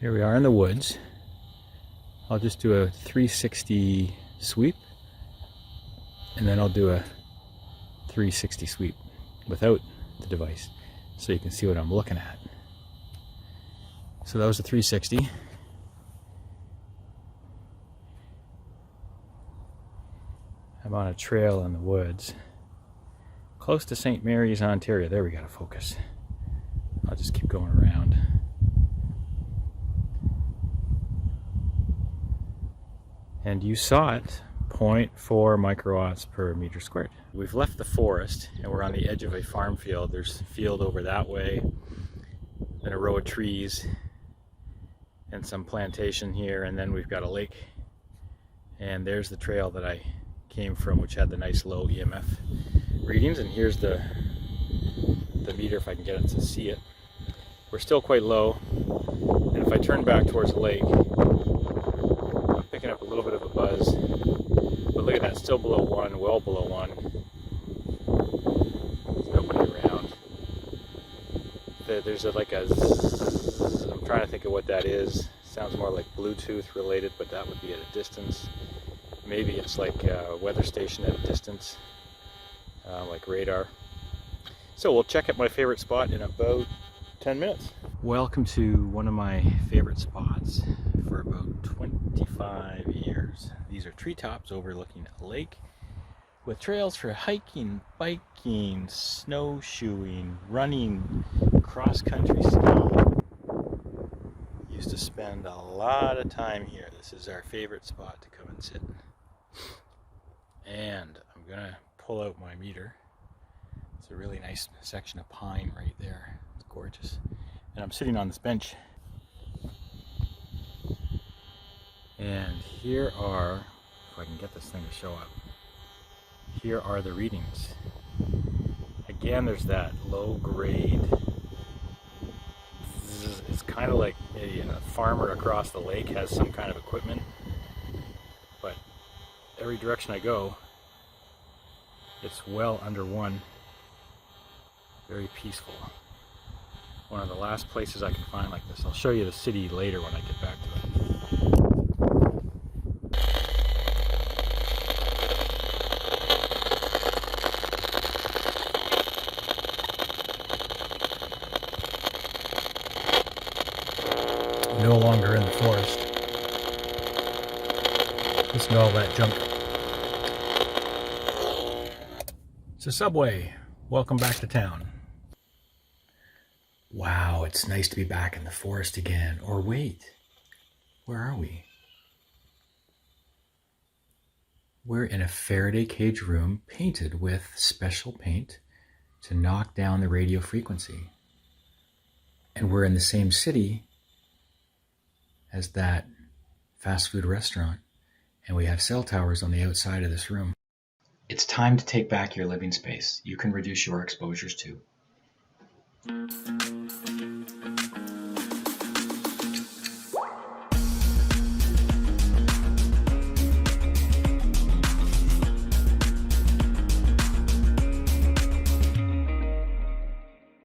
Here we are in the woods. I'll just do a 360 sweep, and then I'll do a 360 sweep without the device so you can see what I'm looking at. So that was a 360. I'm on a trail in the woods close to St. Mary's, Ontario. There, we gotta focus. I'll just keep going around. And you saw it, 0.4 microwatts per meter squared. We've left the forest and we're on the edge of a farm field. There's a field over that way, and a row of trees and some plantation here, and then we've got a lake. And there's the trail that I came from, which had the nice low EMF readings. And here's the meter, if I can get it to see it. We're still quite low, and if I turn back towards the lake, I'm picking up a little bit of a buzz. But look at that, still below 1, well below 1. There's nobody around. There's like a zzz. I'm trying to think of what that is. Sounds more like Bluetooth related, but that would be at a distance. Maybe it's like a weather station at a distance, like radar. So we'll check out my favorite spot in about 10 minutes. Welcome to one of my favorite spots for about 25 years. These are treetops overlooking a lake with trails for hiking, biking, snowshoeing, running, cross-country skiing. Used to spend a lot of time here. This is our favorite spot to come and sit. And I'm gonna pull out my meter. It's a really nice section of pine right there. It's gorgeous. And I'm sitting on this bench. And here are, if I can get this thing to show up, here are the readings. Again, there's that low grade. It's kind of like a farmer across the lake has some kind of equipment, but every direction I go, it's well under 1. Very peaceful. One of the last places I can find like this. I'll show you the city later when I get back to it. No longer in the forest. Listen to all that junk. It's a subway. Welcome back to town. Wow, it's nice to be back in the forest again. Or wait, where are we? We're in a Faraday cage room painted with special paint to knock down the radio frequency. And we're in the same city as that fast food restaurant, and we have cell towers on the outside of this room. It's time to take back your living space. You can reduce your exposures too.